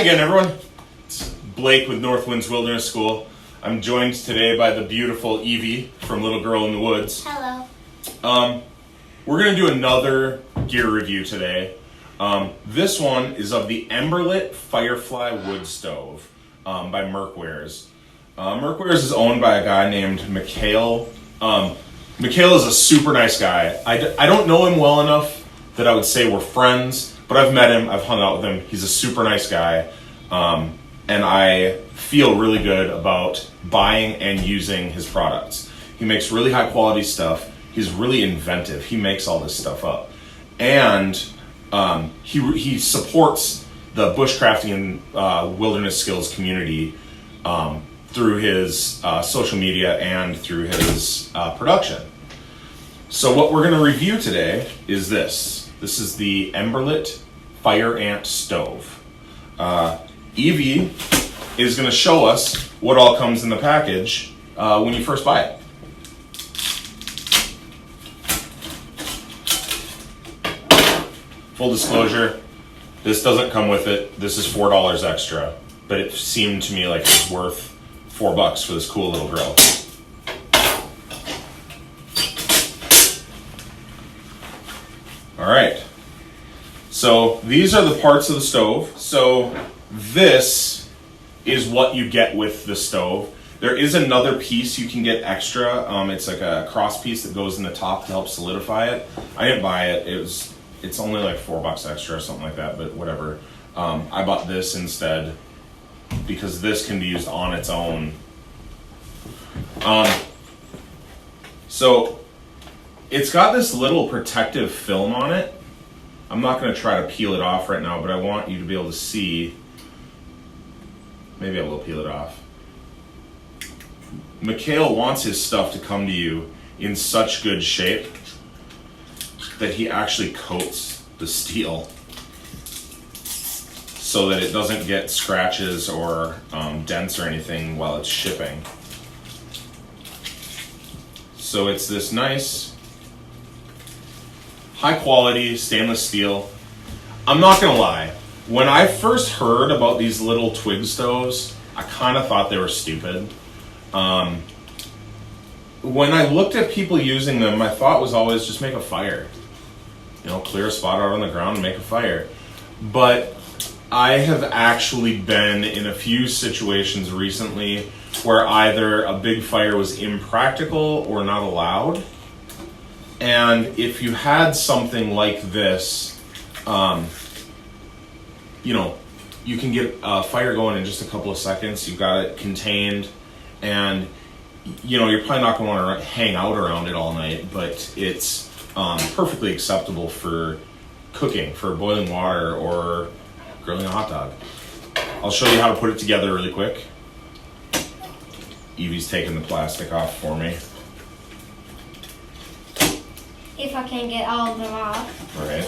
again, everyone. It's Blake with Northwinds Wilderness School. I'm joined today by the beautiful Evey from Little Girl in the Woods. Hello. We're going to do another gear review today. This one is of the Emberlit Firefly Wood Stove by merkware. Merkware is owned by a guy named Mikhail. Mikhail is a super nice guy. I don't know him well enough that I would say we're friends, but I've met him, I've hung out with him. He's a super nice guy, and I feel really good about buying and using his products. He makes really high quality stuff. He's really inventive. He makes all this stuff up. And he supports the bushcrafting and wilderness skills community through his social media and through his production. So what we're going to review today is this. This is the Emberlit Fire Ant Stove. Evey is going to show us what all comes in the package when you first buy it. Full disclosure, this doesn't come with it. This is $4 extra, but it seemed to me like it's worth $4 for this cool little grill. All right, so these are the parts of the stove. So this is what you get with the stove. There is another piece you can get extra. It's like a cross piece that goes in the top to help solidify it. I didn't buy it. It's only like $4 extra or something like that, but whatever. I bought this instead because this can be used on its own. So it's got this little protective film on it. I'm not going to try to peel it off right now, but I want you to be able to see. Maybe I will peel it off. Mikhail wants his stuff to come to you in such good shape that he actually coats the steel so that it doesn't get scratches or dents or anything while it's shipping. So it's this nice high quality stainless steel. I'm not gonna lie, when I first heard about these little twig stoves, I kind of thought they were stupid. When I looked at people using them, my thought was always just make a fire. You know, clear a spot out on the ground and make a fire. But I have actually been in a few situations recently where either a big fire was impractical or not allowed. And if you had something like this, you know, you can get a fire going in just a couple of seconds. You've got it contained, and you know, you're probably not going to want to hang out around it all night, but it's perfectly acceptable for cooking, for boiling water, or grilling a hot dog. I'll show you how to put it together really quick. Evie's taking the plastic off for me. If I can get all of them off. All right.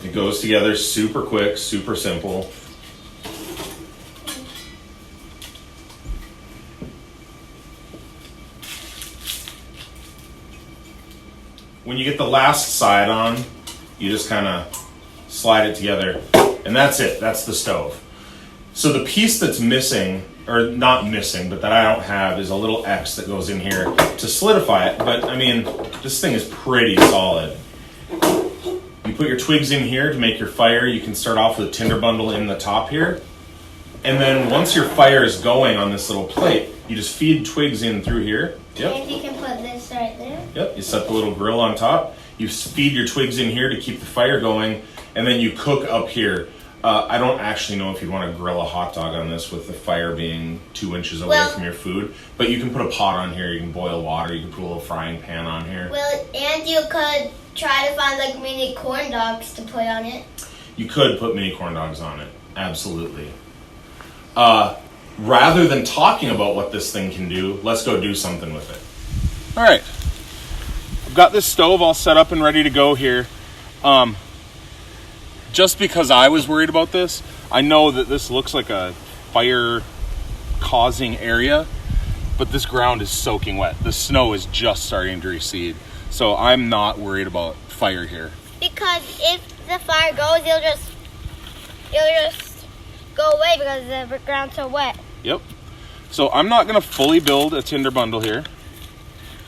It goes together super quick, super simple. When you get the last side on, you just kind of slide it together, and that's it. That's the stove. So the piece that's missing, or not missing, but that I don't have, is a little X that goes in here to solidify it. But I mean, this thing is pretty solid. You put your twigs in here to make your fire. You can start off with a tinder bundle in the top here. And then once your fire is going on this little plate, you just feed twigs in through here. Yep. And you can put this right there. Yep, you set the little grill on top. You feed your twigs in here to keep the fire going. And then you cook up here. I don't actually know if you'd want to grill a hot dog on this with the fire being 2 inches away from your food. But you can put a pot on here. You can boil water. You can put a little frying pan on here. Well, and you could try to find like mini corn dogs to put on it. You could put mini corn dogs on it. Absolutely. Rather than talking about what this thing can do, let's go do something with it. All right. I've got this stove all set up and ready to go here. Just because I was worried about this, I know that this looks like a fire causing area, but this ground is soaking wet. The snow is just starting to recede. So I'm not worried about fire here. Because if the fire goes, it'll just go away because the ground's so wet. Yep. So I'm not going to fully build a tinder bundle here,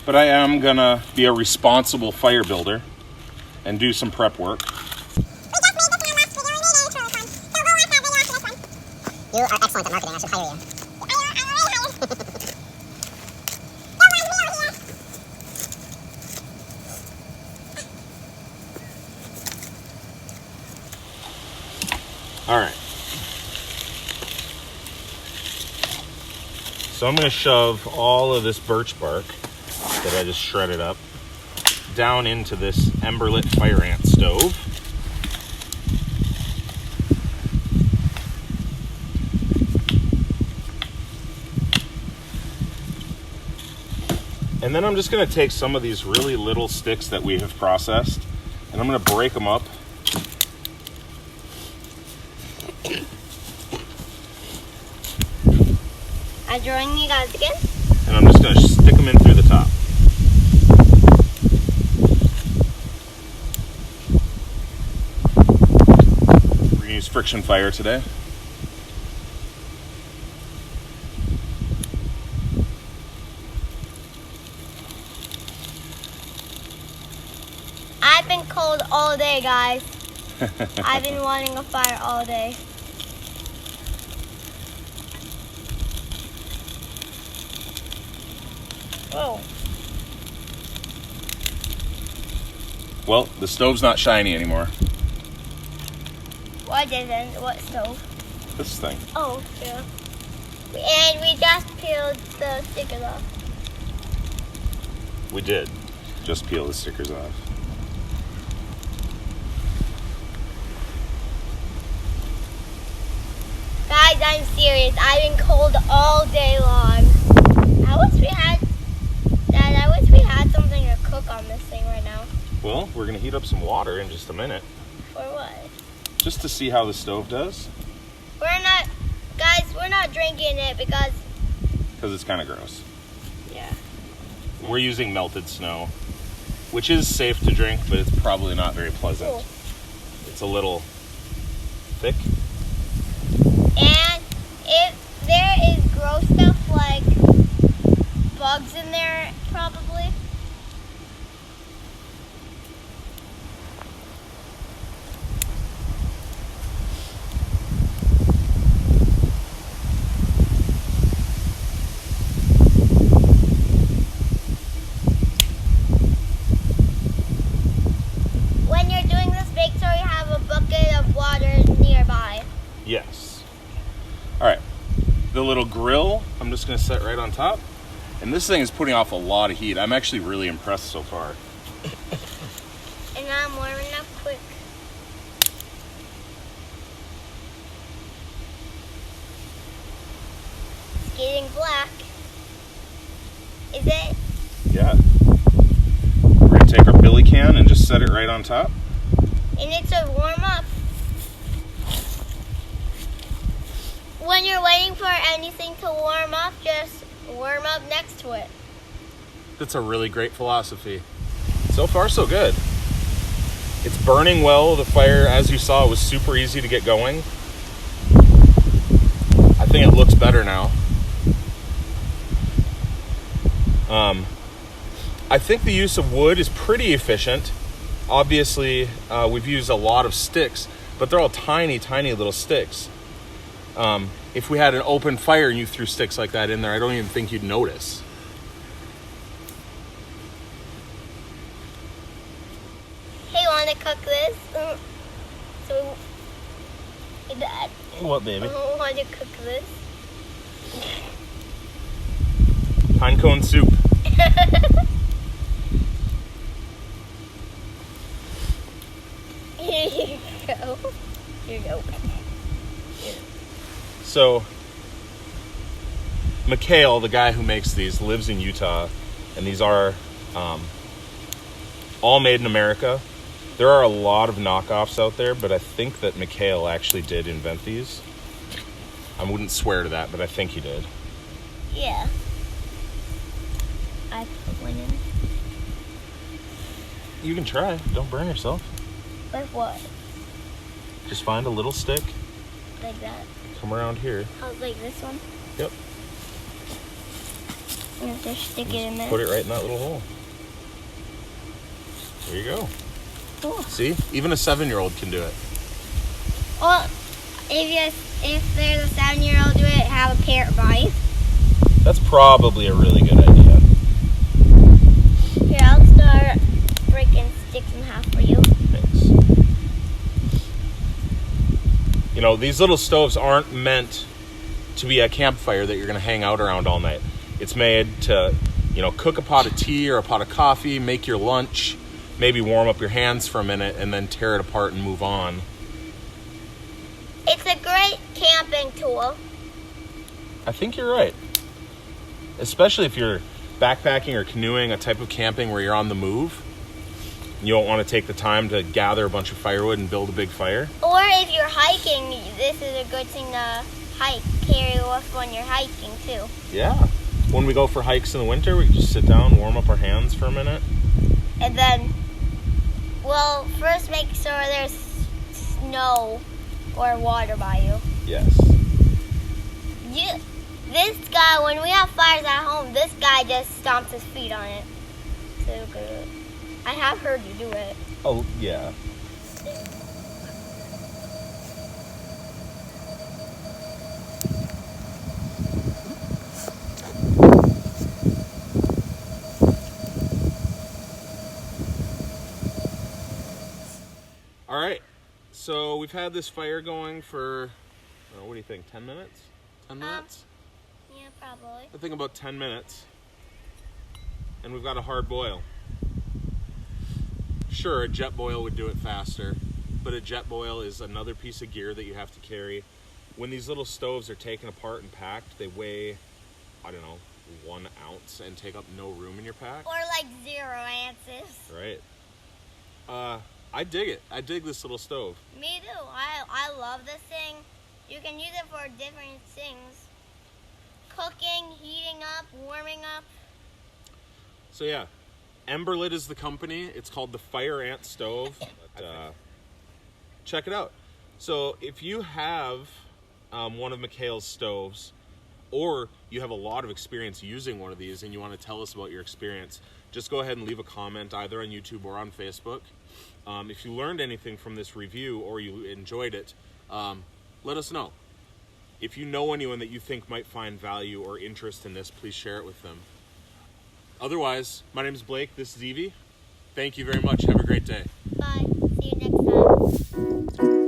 but I am going to be a responsible fire builder and do some prep work. You are excellent at marketing. I should hire you. All right. So I'm going to shove all of this birch bark that I just shredded up down into this Emberlit fire ant stove. And then I'm just going to take some of these really little sticks that we have processed, and I'm going to break them up. I'm joining you guys again. And I'm just going to stick them in through the top. We're going to use friction fire today. I've been cold all day, guys. I've been wanting a fire all day. Oh. Well, the stove's not shiny anymore. What isn't? What stove? This thing. Oh, yeah. And we just peeled the stickers off. We did. Just peel the stickers off. Guys, I'm serious. I've been cold all day long. I wish we had, Dad, I wish we had something to cook on this thing right now. Well, we're going to heat up some water in just a minute. For what? Just to see how the stove does. We're not drinking it because It's kind of gross. yeah. We're using melted snow, which is safe to drink, but it's probably not very pleasant. Cool. It's a little thick. And if there is gross stuff like bugs in there, probably. When you're doing this, make sure you have a bucket of water nearby. Yes. All right. The little grill, I'm just going to set right on top. And this thing is putting off a lot of heat. I'm actually really impressed so far. And I'm warming up quick. It's getting black. Is it? Yeah. We're going to take our billy can and just set it right on top. And it's a warm up. When you're waiting for anything to warm up, just warm up next to it. That's a really great philosophy. So far, so good. It's burning well. The fire, as you saw, was super easy to get going. I think it looks better now. I think the use of wood is pretty efficient. Obviously, we've used a lot of sticks, but they're all tiny, tiny little sticks. If we had an open fire and you threw sticks like that in there, I don't even think you'd notice. Hey, want to cook this? So, hey, Dad, What, baby? want to cook this? Pine cone soup. Here you go. Here you go. So, Mikhail, the guy who makes these, lives in Utah, and these are all made in America. There are a lot of knockoffs out there, but I think that Mikhail actually did invent these. I wouldn't swear to that, but I think he did. Yeah. I put one in. You can try. Don't burn yourself. With what? Just find a little stick. Like that? Come around here. Oh, like this one? Yep. And just stick it in there. Put it right in that little hole. There you go. Cool. See? Even a 7-year-old can do it. Well, if there's a 7-year-old do it, have a parent buy. That's probably a really good idea. Here, I'll start breaking sticks in half for you. Thanks. You know, these little stoves aren't meant to be a campfire that you're going to hang out around all night. It's made to, cook a pot of tea or a pot of coffee, make your lunch, maybe warm up your hands for a minute, and then tear it apart and move on. It's a great camping tool. I think you're right. Especially if you're backpacking or canoeing, a type of camping where you're on the move. You don't want to take the time to gather a bunch of firewood and build a big fire. Or if you're hiking, this is a good thing to carry with when you're hiking too. Yeah. When we go for hikes in the winter, we can just sit down, warm up our hands for a minute. And then, first make sure there's snow or water by you. Yes. This guy, when we have fires at home, this guy just stomps his feet on it. So good. I have heard you do it. Oh, yeah. All right. So we've had this fire going for, what do you think, 10 minutes? 10 minutes? Yeah, probably. I think about 10 minutes. And we've got a hard boil. Sure, a jet boil would do it faster, but a jet boil is another piece of gear that you have to carry. When these little stoves are taken apart and packed, they weigh, 1 ounce and take up no room in your pack. Or like 0 ounces. Right. I dig it. I dig this little stove. Me too. I love this thing. You can use it for different things. Cooking, heating up, warming up. So yeah, Emberlit is the company. It's called the Fire Ant Stove. Check it out. So if you have one of Mikhail's stoves, or you have a lot of experience using one of these and you want to tell us about your experience, just go ahead and leave a comment either on YouTube or on Facebook. If you learned anything from this review or you enjoyed it, let us know. If you know anyone that you think might find value or interest in this, please share it with them. Otherwise, my name is Blake. This is Evey. Thank you very much. Have a great day. Bye. See you next time.